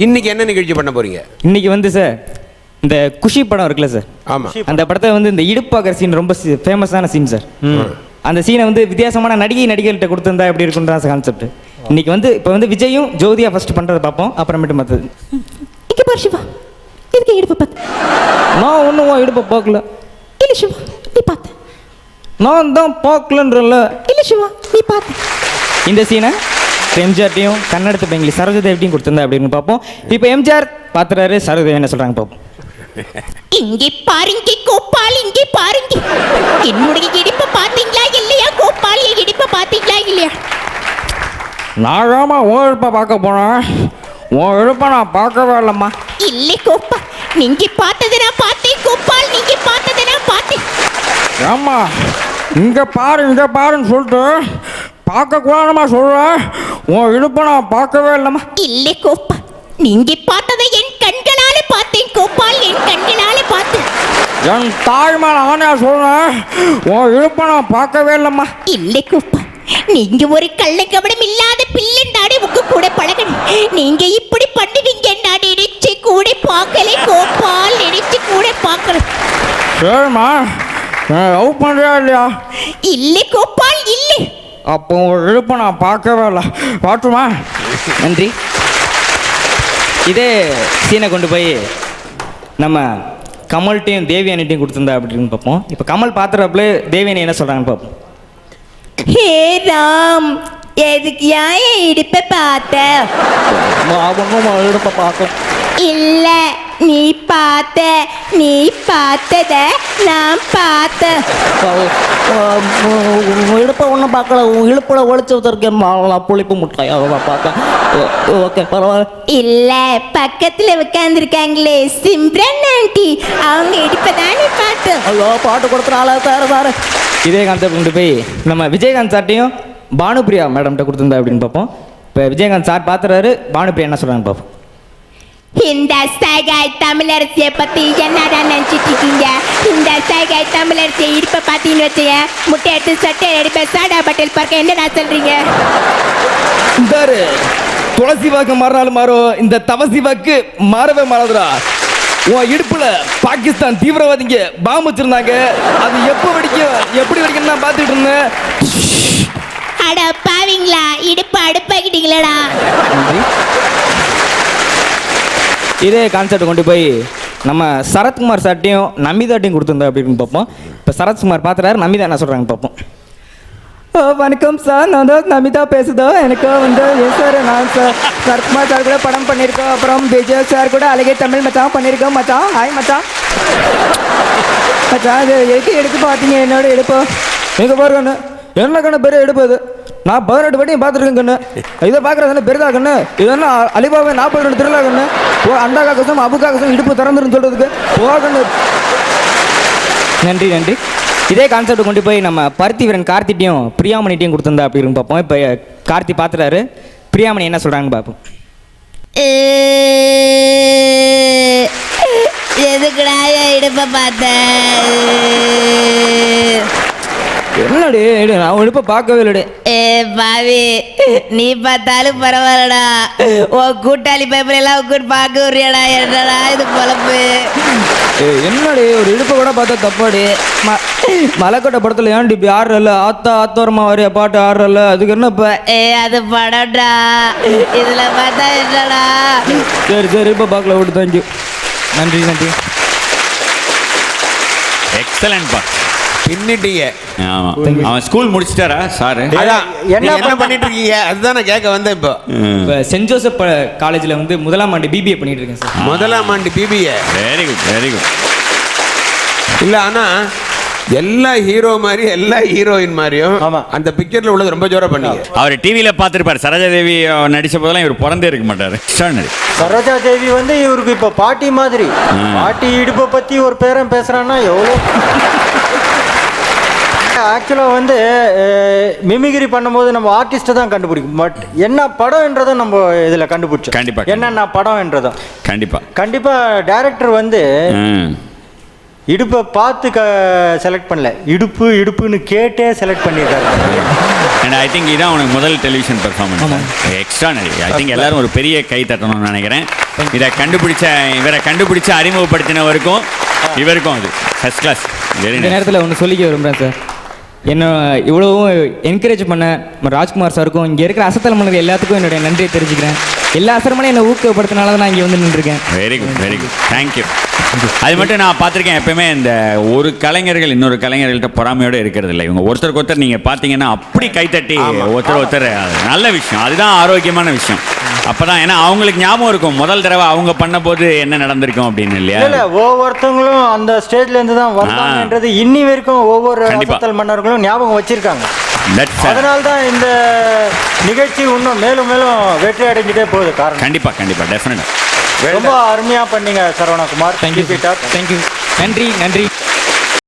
இன்னைக்கு என்ன நிகழ்ச்சி பண்ண போறீங்க? இன்னைக்கு வந்து சார் இந்த குஷி படம் இருக்குல்ல சார், ஆமா, அந்த படத்தை வந்து இந்த இடுப்பாக்கிற சீன் ரொம்ப ஃபேமஸான சீன் சார். அந்த சீனை வந்து வித்தியாசமான நடிகர்கள்ட்ட கொடுத்துருந்தா எப்படி இருக்குன்ற கான்செப்ட். இன்னைக்கு வந்து இப்போ வந்து விஜயும் ஜோதியா ஃபர்ஸ்ட் பண்றதை பார்ப்போம், அப்புறமேட்டு மற்றது. இங்கே பாரு சிவா, இதுக்கு இடுப்பை பார்த்து. நான் ஒன்றும் இடுப்பை பார்க்கல. இல்லை சிவா, நீ பார்த்த. நான் தான் பார்க்கலன்றல. இல்லை சிவா, நீ பார்த்த. இந்த சீனை எம்ஜிஆர்ட்டையும் கன்னடத்து பெங்கிலி சரோஜதேவிட்டையும் கொடுத்துருந்தா அப்படின்னு பார்ப்போம். இப்போ எம்ஜிஆர் பார்த்துறாரு, சரோஜதேவி என்ன சொல்கிறாங்க பார்ப்போம். இங்கே பாருங்க கோபால், இங்கே பாருங்க. என்னுடைய இடுப்பை பார்த்தீங்களா இல்லையா கோபால்? என் இடுப்பை பார்த்தீங்களா இல்லையா? நான் உன் இழுப்பை பார்க்க போனேன், உன் இழுப்பை நான் பார்க்கவே இல்லைம்மா. இல்லை கோபால், நீங்க பார்த்ததை நான் பார்த்தேன் கோபால், நீங்க பார்த்ததை நான் பார்த்தேன். ஏம்மா இங்கே பாருன்னு சொல்லிட்டு பார்க்கக்கூடாதுமா சொல்கிறேன், உன் இழுப்பை நான் பார்க்கவே இல்லைம்மா. இல்லை கோபால், நீங்க பார்த்ததை என் கண்களால பார்த்தேன் கோபால், என் கண்களால பார்த்தேன். என் தாய்மா நானே சொல்கிறேன், உன் இழுப்பை நான் பார்க்கவே இல்லைம்மா. இல்லை கோபால், நீங்க ஒரு கள்ளக்கபடம் இல்லாத பிள்ளைண்டாடி உங்க கூட பழகணும். நீங்க இப்படி பண்ணுவீங்க நான் நினைச்சு கூட பார்க்கல கோபால், நினைச்சு கூட பார்க்கல. சரிம்மா, லவ் பண்ணுறியா இல்லையா? இல்லை கோபால், இல்லை. அப்போ உன் இழுப்பை நான் பார்க்கவே இல்லை. பார்த்துமா? நன்றி. இதே சீனை கொண்டு போய் நம்ம கமல்கிட்டையும் தேவியானிட்டையும் கொடுத்துருந்தா அப்படின்னு பார்ப்போம். இப்போ கமல் பார்த்துறப்பல தேவியானி என்ன சொல்கிறாங்கன்னு பார்ப்போம். ஹே ராம், எதுக்கு ஏன் இடுப்பை பார்த்த? இடுப்பை பார்க்க இல்ல, நீ பார்த்த, நீ பார்த்தத நான் பார்த்த. இடுப்பை ஒன்றும் பார்க்கல, உன் இழுப்பில் ஒழிச்சு வச்சிருக்கேன் புளிப்பு முட்டாய் பார்த்தேன். ஓகே பரவாயில்ல. இல்ல, பக்கத்துல உட்காந்துருக்காங்களே சிம்ரன் ஆண்டி, அவங்க இடுப்பை தானே பார்த்தேன். ஐயோ பாட்டு கொடுத்துறாள் வேறு. இதே கான்செப்ட் கொண்டு போய் நம்ம விஜயகாந்த் சார்ட்டையும் பானுபிரியா மேடம்கிட்ட கொடுத்துருந்தா அப்படின்னு பார்ப்போம். இப்போ விஜயகாந்த் சார் பார்த்துறாரு, பானுபிரியா என்ன சொல்கிறாங்க பார்ப்போம். இந்த சகாய் தமிழரசியை பத்தி என்னடா நினைச்சிட்டு இருக்கீங்க? இந்த சகாய் தமிழரசியை இடுப்பை பார்த்தீங்கன்னு வச்சீங்க, முட்டை எடுத்து சட்டை எடுப்பேன் சாடா பட்டேல் பார்க்க என்னடா சொல்றீங்க? இந்த துளசி வாக்கு மாறினாலும் மாறும், இந்த தவசி வாக்கு மாறவே மாறாதுடா. உன் இடுப்புல பாகிஸ்தான் தீவிரவாதிங்க பாம்பு வச்சிருந்தாங்க, அது எப்போ வெடிக்கும் எப்படி வெடிக்கும் நான் பார்த்துட்டு இருந்தேன். அட பாவீங்களா, இடுப்பு அடுப்பாக்கிட்டீங்களா? இதே கான்செப்ட் கொண்டு போய் நம்ம சரத்குமார் சார்ட்டையும் நமிதாட்டையும் கொடுத்துருந்தா அப்படின்னு பார்ப்போம். இப்போ சரத்குமார் பார்த்துறாரு, நமிதா என்ன சொல்கிறாங்கன்னு பார்ப்போம். வணக்கம் சார், நான் தான் நமிதா பேசுதோம். எனக்கு வந்து சார் நான் சார் சரத்குமார் சார் கூட படம் பண்ணியிருக்கோம், அப்புறம் விஜய் சார் கூட அழகே தமிழ் மச்சான் பண்ணியிருக்கோம். மச்சான் ஹாய் மச்சான். மச்சான் அது எடுத்து பார்த்தீங்க என்னோட எடுப்போம். எங்கே பாருங்கண்ணு என்ன கண்ணு பெரிய எடுப்பது, நான் 18 வாட்டியும் பார்த்துருக்கேன் கண்ணு. இதை பார்க்குறது பெருதா கண்ணு, இது என்ன அலிபாபா 42 திருவிழா கண்ணு. ஓ அண்டா காக்கசம் அபு காக்கசம் இடுப்பு திறந்துருன்னு சொல்கிறதுக்கு ஓ கண்ணு. நன்றி நன்றி. இதே கான்செப்ட் கொண்டு போய் நம்ம பருத்திவரன் கார்த்திட்டையும் பிரியாமணிட்டையும் கொடுத்துருந்தா அப்படின்னு பார்ப்போம். இப்போ கார்த்தி பார்த்துறாரு, பிரியாமணி என்ன சொல்கிறாங்கன்னு பார்ப்போம். எதுக்குடா இடுப்பை பார்த்த? என்னடி நான் இடுப்பை பார்க்கவே இல்லடி. பாவி, நீ பார்த்தாலும் பரவாயில்லடா, உன் கூட்டாளி பேப்பர் எல்லாம் கூட்டு பார்க்க விடுறியாடா? என்னடா இது பொழப்பு? என்னடி ஒரு இடுப்பை கூட பார்த்தா தப்பாடி. மலைக்கோட்டை படத்தில் ஏன்டி இப்படி ஆடுறல, ஆத்தோரமா வரைய பாட்டு ஆடுறல, அதுக்கு என்ன இப்போ? அது படம்டா, இதுல பார்த்தா என்னடா? சரி இப்போ பார்க்கல விட்டு. தேங்க்யூ. நன்றி நன்றி. எக்ஸலன்ட் பா, பின்னிட்டீங்க. ஆமா, அவன் ஸ்கூல் முடிச்சிட்டாரா சார்? என்ன பண்ணிட்டு இருக்கீங்க அதுதான் நான் கேட்க வந்தேன். இப்போ சென்ட் ஜோசப் காலேஜில் வந்து முதலாம் ஆண்டு பிபிஏ பண்ணிட்டு இருக்கேன் சார். முதலாம் ஆண்டு BBA. Very good very good. இல்லை ஆனால் எல்லா ஹீரோ மாதிரி எல்லா ஹீரோயின் மாதிரியும் அந்த பிக்சர்ல உள்ளது ரொம்ப ஜோரா பண்ணீங்க. அவர் டிவியில பார்த்துருப்பாரு, சரோஜாதேவி நடிச்ச போதெல்லாம் இவர் பிறந்தே இருக்க மாட்டாரு. சரோஜாதேவி வந்து இவருக்கு இப்போ பாட்டி மாதிரி. பாட்டி இடுப்பை பற்றி ஒரு பேரன் பேசுகிறான்னா எவ்வளோ. ஆக்சுவலாக வந்து மிமிகிரி பண்ணும்போது நம்ம ஆர்டிஸ்ட்டை தான் கண்டுபிடிக்கும், பட் என்ன படம்ன்றதை நம்ம இதில் கண்டுபிடிச்சோம். கண்டிப்பாக என்னென்ன படம்ன்றதும் கண்டிப்பாக டைரக்டர் வந்து இடுப்பை பார்த்து செலக்ட் பண்ணல, இடுப்புன்னு கேட்டே செலக்ட் பண்ணியிருக்காரு. அண்ட் ஐ திங்க் இதான் உனக்கு முதல் television performance. Extraordinary. I think எல்லாரும் ஒரு பெரிய கை தட்டணும்னு நினைக்கிறேன். இவரை கண்டுபிடிச்ச அறிமுகப்படுத்தினவருக்கும் இவருக்கும் அது ஃபர்ஸ்ட் கிளாஸ். இந்த நேரத்தில் ஒன்று சொல்லிக்க விரும்புகிறேன் சார். என்ன இவ்வளவும் என்கரேஜ் பண்ண ராஜ்குமார் சாருக்கும் இங்கே இருக்கிற அசத்தல் மன்னர் எல்லாத்துக்கும் என்னுடைய நன்றியை தெரிஞ்சுக்கிறேன். எல்லா அசரமனையும் என்னை ஊக்கப்படுத்தினால தான் நான் இங்கே வந்து நின்றுருக்கேன். Very good very good, thank you. அது மட்டும் நான் பார்த்துருக்கேன், எப்பவுமே இந்த ஒரு கலைஞர்கள் இன்னொரு கலைஞர்கள்ட்ட பொறாமையோடு இருக்கிறது இல்லை. இவங்க ஒருத்தருக்கு ஒருத்தர் நீங்கள் பார்த்தீங்கன்னா அப்படி கைத்தட்டி ஒருத்தர் நல்ல விஷயம். அதுதான் ஆரோக்கியமான விஷயம். அப்பதான் ஏன்னா அவங்களுக்கு ஞாபகம் இருக்கும் முதல் தடவை அவங்க பண்ண போது என்ன நடந்திருக்கும் அப்படின்னு. இல்லையா? இல்ல ஒவ்வொருத்தவங்களும் அந்த ஸ்டேஜ்ல இருந்து தான் வந்தாங்கன்றது இன்னி வரைக்கும் ஒவ்வொரு அசத்தல் மன்னர்களும் ஞாபகம் வச்சிருக்காங்க. அதனால தான் இந்த நிகழ்ச்சி இன்னும் மேலும் மேலும் வெற்றி அடைஞ்சிட்டே போகுது. காரணம் கண்டிப்பா கண்டிப்பா டெஃபினட்டா ரொம்ப அருமையா பண்ணீங்க சரவணகுமார். தேங்க்யூ. நன்றி நன்றி.